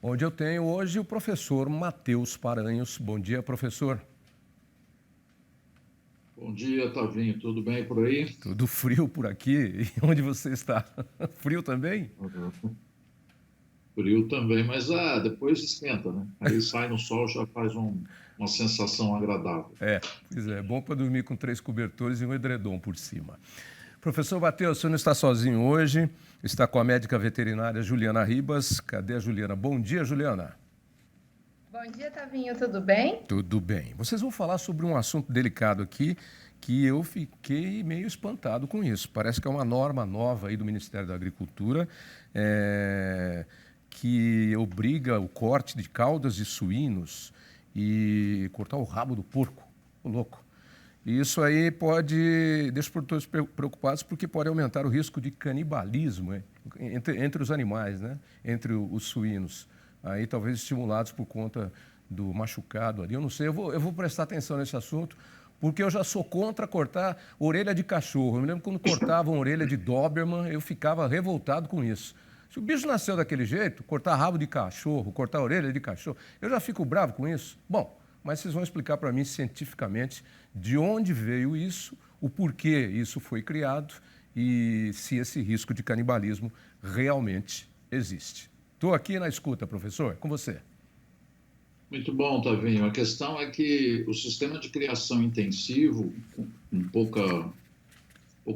onde eu tenho hoje o professor Matheus Paranhos. Bom dia, professor. Bom dia, Tavinho. Tudo bem por aí? Tudo frio por aqui. E onde você está? Frio também? Frio também, mas depois esquenta, né? Aí sai no sol, já faz uma sensação agradável. Pois é, bom para dormir com 3 cobertores e um edredom por cima. Professor Matheus, o senhor não está sozinho hoje, está com a médica veterinária Juliana Ribas. Cadê a Juliana? Bom dia, Juliana. Bom dia, Tavinho, tudo bem? Tudo bem. Vocês vão falar sobre um assunto delicado aqui, que eu fiquei meio espantado com isso. Parece que é uma norma nova aí do Ministério da Agricultura, que obriga o corte de caudas de suínos e cortar o rabo do porco. Ô, louco. Isso aí deixa os produtores preocupados porque pode aumentar o risco de canibalismo entre os animais, né? Entre os suínos. Aí talvez estimulados por conta do machucado ali. Eu não sei, eu vou prestar atenção nesse assunto, porque eu já sou contra cortar orelha de cachorro. Eu me lembro quando cortavam orelha de Doberman, eu ficava revoltado com isso. Se o bicho nasceu daquele jeito, cortar rabo de cachorro, cortar orelha de cachorro, eu já fico bravo com isso. Bom, mas vocês vão explicar para mim cientificamente de onde veio isso, o porquê isso foi criado e se esse risco de canibalismo realmente existe. Estou aqui na escuta, professor, com você. Muito bom, Tavinho. A questão é que o sistema de criação intensivo, com pouco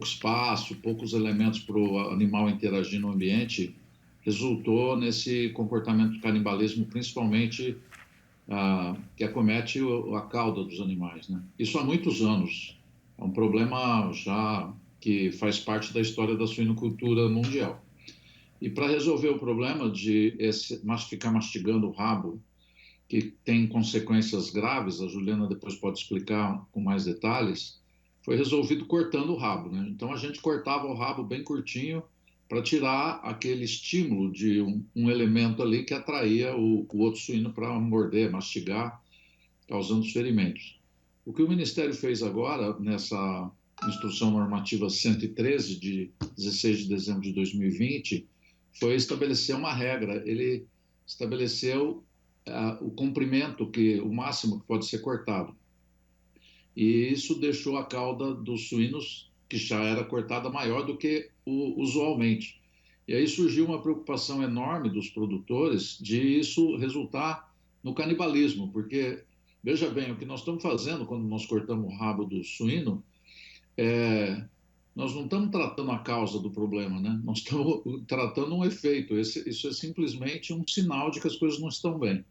espaço, poucos elementos para o animal interagir no ambiente, resultou nesse comportamento de canibalismo, principalmente que acomete a cauda dos animais, né? Isso há muitos anos. É um problema já que faz parte da história da suinocultura mundial. E para resolver o problema de ficar mastigando o rabo, que tem consequências graves, a Juliana depois pode explicar com mais detalhes, foi resolvido cortando o rabo, né? Então a gente cortava o rabo bem curtinho para tirar aquele estímulo de um elemento ali que atraía o outro suíno para morder, mastigar, causando os ferimentos. O que o Ministério fez agora, nessa Instrução Normativa 113, de 16 de dezembro de 2020, foi estabelecer uma regra. Ele estabeleceu o comprimento, o máximo que pode ser cortado. E isso deixou a cauda dos suínos, que já era cortada, maior do que usualmente. E aí surgiu uma preocupação enorme dos produtores de isso resultar no canibalismo, porque, veja bem, o que nós estamos fazendo quando nós cortamos o rabo do suíno, nós não estamos tratando a causa do problema, né? Nós estamos tratando um efeito. Isso é simplesmente um sinal de que as coisas não estão bem.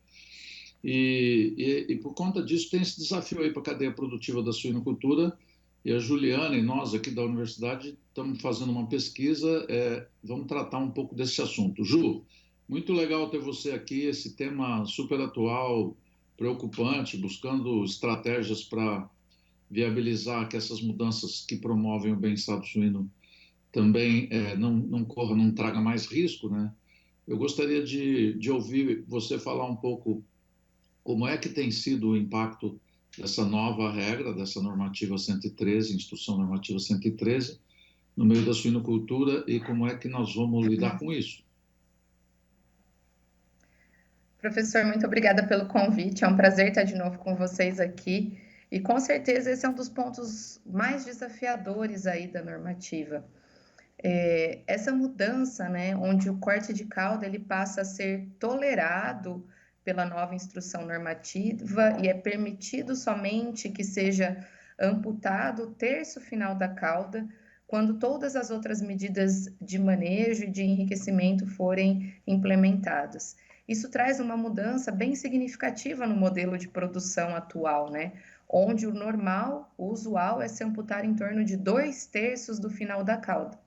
E por conta disso tem esse desafio aí para a cadeia produtiva da suinocultura, e a Juliana e nós aqui da universidade estamos fazendo uma pesquisa, vamos tratar um pouco desse assunto. Ju, muito legal ter você aqui, esse tema super atual, preocupante, buscando estratégias para viabilizar que essas mudanças que promovem o bem-estar do suíno também não traga mais risco, né? Eu gostaria de ouvir você falar um pouco como é que tem sido o impacto dessa nova regra, dessa normativa 113, Instrução Normativa 113, no meio da suinocultura e como é que nós vamos lidar com isso. Professor, muito obrigada pelo convite. É um prazer estar de novo com vocês aqui. E com certeza esse é um dos pontos mais desafiadores aí da normativa. Essa mudança, né, onde o corte de cauda ele passa a ser tolerado pela nova instrução normativa e é permitido somente que seja amputado o terço final da cauda quando todas as outras medidas de manejo e de enriquecimento forem implementadas. Isso traz uma mudança bem significativa no modelo de produção atual, né? Onde o normal, o usual é se amputar em torno de 2/3 do final da cauda.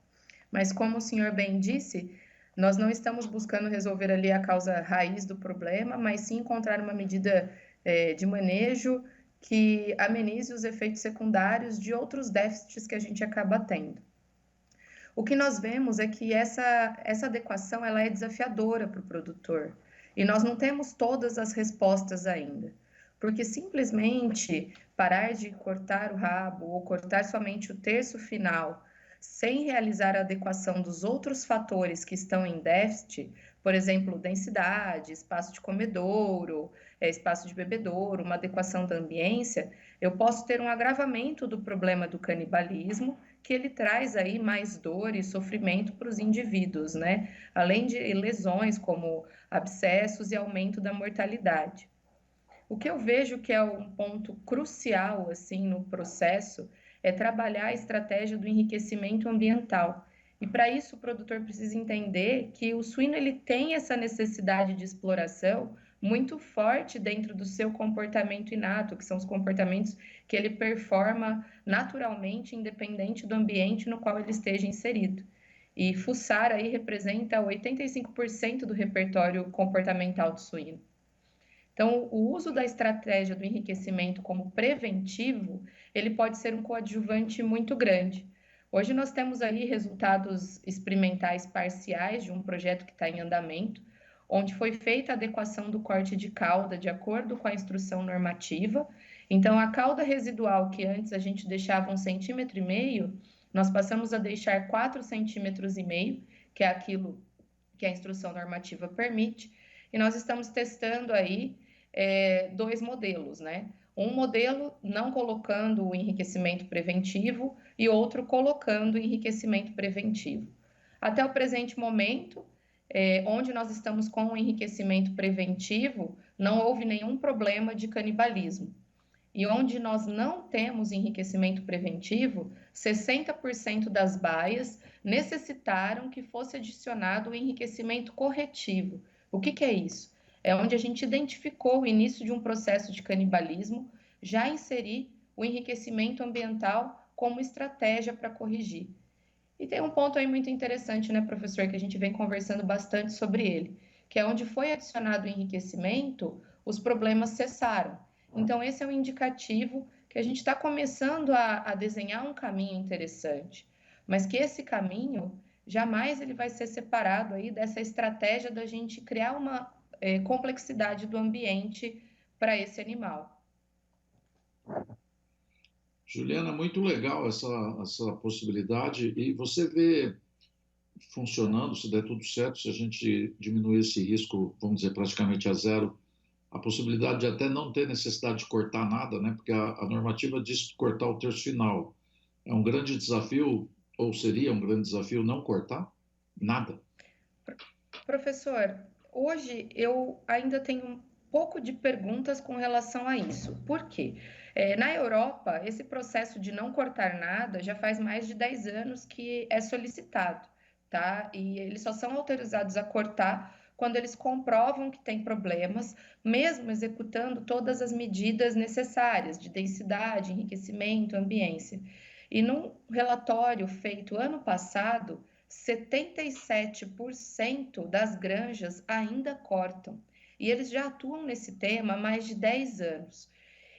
Mas como o senhor bem disse, nós não estamos buscando resolver ali a causa raiz do problema, mas sim encontrar uma medida de manejo que amenize os efeitos secundários de outros déficits que a gente acaba tendo. O que nós vemos é que essa adequação ela é desafiadora para o produtor e nós não temos todas as respostas ainda, porque simplesmente parar de cortar o rabo ou cortar somente o terço final sem realizar a adequação dos outros fatores que estão em déficit, por exemplo, densidade, espaço de comedouro, espaço de bebedouro, uma adequação da ambiência, eu posso ter um agravamento do problema do canibalismo, que ele traz aí mais dor e sofrimento para os indivíduos, né? Além de lesões como abscessos e aumento da mortalidade. O que eu vejo que é um ponto crucial assim no processo é trabalhar a estratégia do enriquecimento ambiental. E para isso o produtor precisa entender que o suíno ele tem essa necessidade de exploração muito forte dentro do seu comportamento inato, que são os comportamentos que ele performa naturalmente, independente do ambiente no qual ele esteja inserido. E fuçar aí representa 85% do repertório comportamental do suíno. Então, o uso da estratégia do enriquecimento como preventivo, ele pode ser um coadjuvante muito grande. Hoje nós temos aí resultados experimentais parciais de um projeto que está em andamento, onde foi feita a adequação do corte de cauda de acordo com a instrução normativa. Então, a cauda residual que antes a gente deixava 1,5 cm, nós passamos a deixar 4,5 cm, que é aquilo que a instrução normativa permite, e nós estamos testando aí dois modelos, né? Um modelo não colocando o enriquecimento preventivo e outro colocando o enriquecimento preventivo. Até o presente momento, onde nós estamos com o enriquecimento preventivo, não houve nenhum problema de canibalismo. E onde nós não temos enriquecimento preventivo, 60% das baias necessitaram que fosse adicionado o enriquecimento corretivo. O que é isso? É onde a gente identificou o início de um processo de canibalismo, já inserir o enriquecimento ambiental como estratégia para corrigir. E tem um ponto aí muito interessante, né, professor, que a gente vem conversando bastante sobre ele, que é onde foi adicionado o enriquecimento, os problemas cessaram. Então, esse é um indicativo que a gente está começando a desenhar um caminho interessante, mas que esse caminho jamais ele vai ser separado aí dessa estratégia da gente criar uma complexidade do ambiente para esse animal. Juliana, muito legal essa possibilidade. E você vê funcionando, se der tudo certo, se a gente diminuir esse risco, vamos dizer, praticamente a zero, a possibilidade de até não ter necessidade de cortar nada, né? Porque a normativa diz cortar o terço final. É um grande desafio, ou seria um grande desafio, não cortar nada? Professor, hoje eu ainda tenho um pouco de perguntas com relação a isso. Por quê? Na Europa, esse processo de não cortar nada já faz mais de 10 anos que é solicitado, tá? E eles só são autorizados a cortar quando eles comprovam que tem problemas, mesmo executando todas as medidas necessárias de densidade, enriquecimento, ambiência. E num relatório feito ano passado, 77% das granjas ainda cortam. E eles já atuam nesse tema há mais de 10 anos.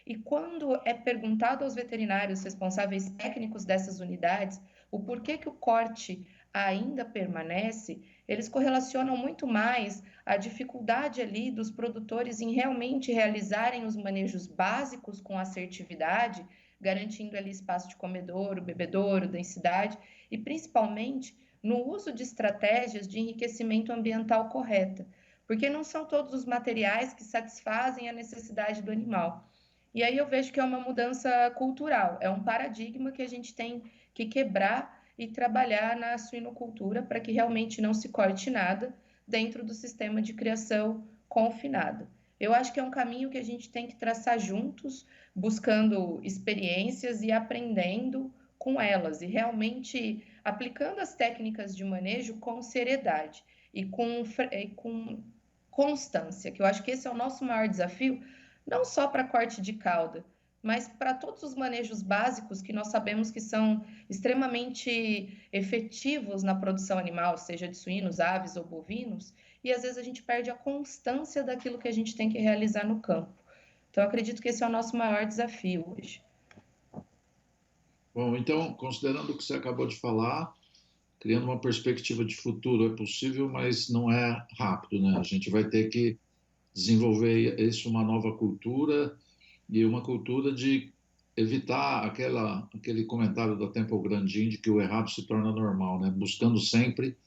E quando é perguntado aos veterinários responsáveis técnicos dessas unidades o porquê que o corte ainda permanece, eles correlacionam muito mais a dificuldade ali dos produtores em realmente realizarem os manejos básicos com assertividade, garantindo ali espaço de comedouro, bebedouro, densidade e principalmente no uso de estratégias de enriquecimento ambiental correta, porque não são todos os materiais que satisfazem a necessidade do animal. E aí eu vejo que é uma mudança cultural, é um paradigma que a gente tem que quebrar e trabalhar na suinocultura para que realmente não se corte nada dentro do sistema de criação confinada. Eu acho que é um caminho que a gente tem que traçar juntos, buscando experiências e aprendendo com elas, e realmente aplicando as técnicas de manejo com seriedade e com constância, que eu acho que esse é o nosso maior desafio, não só para corte de cauda, mas para todos os manejos básicos que nós sabemos que são extremamente efetivos na produção animal, seja de suínos, aves ou bovinos, e às vezes a gente perde a constância daquilo que a gente tem que realizar no campo. Então, eu acredito que esse é o nosso maior desafio hoje. Bom, então, considerando o que você acabou de falar, criando uma perspectiva de futuro é possível, mas não é rápido, né? A gente vai ter que desenvolver isso, uma nova cultura, e uma cultura de evitar aquele comentário da Temple Grandin de que o errado se torna normal, né? Buscando sempre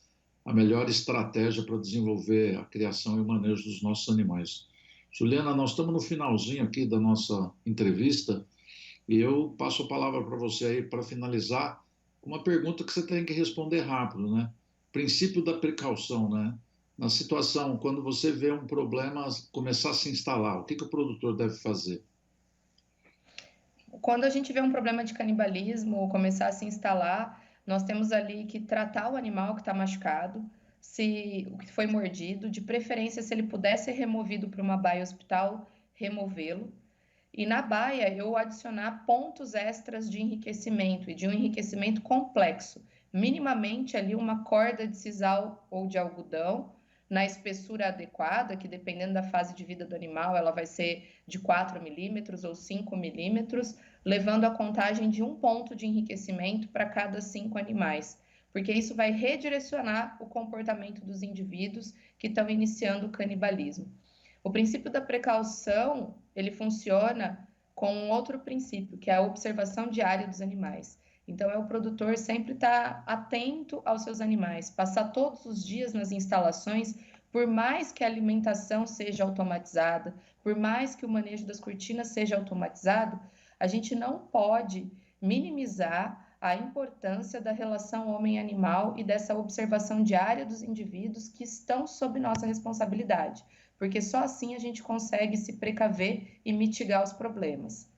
a melhor estratégia para desenvolver a criação e o manejo dos nossos animais. Juliana, nós estamos no finalzinho aqui da nossa entrevista e eu passo a palavra para você aí para finalizar com uma pergunta que você tem que responder rápido, né? Princípio da precaução, né? Na situação, quando você vê um problema começar a se instalar, o que o produtor deve fazer? Quando a gente vê um problema de canibalismo ou começar a se instalar, nós temos ali que tratar o animal que está machucado, se o que foi mordido, de preferência, se ele puder ser removido para uma baia hospital, removê-lo. E na baia, eu adicionar pontos extras de enriquecimento e de um enriquecimento complexo, minimamente ali uma corda de sisal ou de algodão, na espessura adequada, que dependendo da fase de vida do animal, ela vai ser de 4 milímetros ou 5 milímetros, levando a contagem de um ponto de enriquecimento para cada 5 animais, porque isso vai redirecionar o comportamento dos indivíduos que estão iniciando o canibalismo. O princípio da precaução, ele funciona com um outro princípio, que é a observação diária dos animais. Então, é o produtor sempre estar atento aos seus animais, passar todos os dias nas instalações, por mais que a alimentação seja automatizada, por mais que o manejo das cortinas seja automatizado, a gente não pode minimizar a importância da relação homem-animal e dessa observação diária dos indivíduos que estão sob nossa responsabilidade, porque só assim a gente consegue se precaver e mitigar os problemas.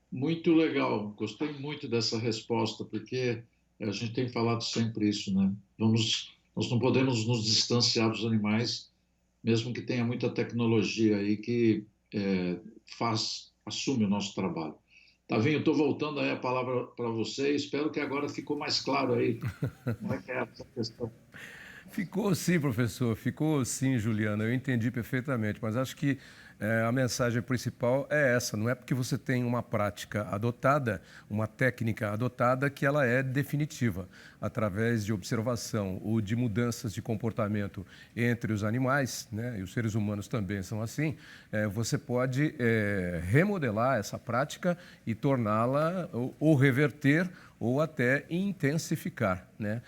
Muito legal, gostei muito dessa resposta, porque a gente tem falado sempre isso, né? Nós não podemos nos distanciar dos animais, mesmo que tenha muita tecnologia aí que assume o nosso trabalho. Tavinho, estou voltando aí a palavra para você, espero que agora ficou mais claro aí como é que é essa questão. Ficou sim, professor, ficou sim, Juliana, eu entendi perfeitamente, mas acho que a mensagem principal é essa, não é porque você tem uma prática adotada, uma técnica adotada, que ela é definitiva. Através de observação ou de mudanças de comportamento entre os animais, né, e os seres humanos também são assim, você pode remodelar essa prática e torná-la ou reverter ou até intensificar, né,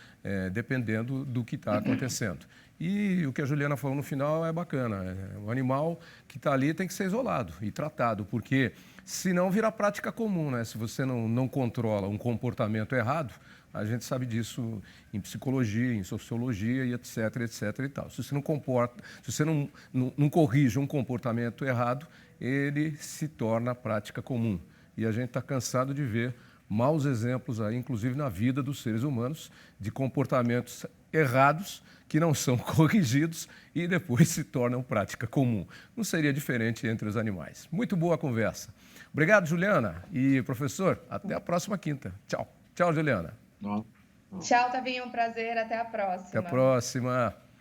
dependendo do que está acontecendo. E o que a Juliana falou no final é bacana. O animal que está ali tem que ser isolado e tratado, porque senão vira prática comum, né? Se você não controla um comportamento errado, a gente sabe disso em psicologia, em sociologia e etc, etc e tal. Se você não corrige um comportamento errado, ele se torna prática comum. E a gente está cansado de ver maus exemplos aí, inclusive na vida dos seres humanos, de comportamentos errados que não são corrigidos e depois se tornam prática comum. Não seria diferente entre os animais. Muito boa conversa. Obrigado, Juliana. E, professor, até a próxima quinta. Tchau. Tchau, Juliana. Tchau, Tavinho. Um prazer. Até a próxima. Até a próxima.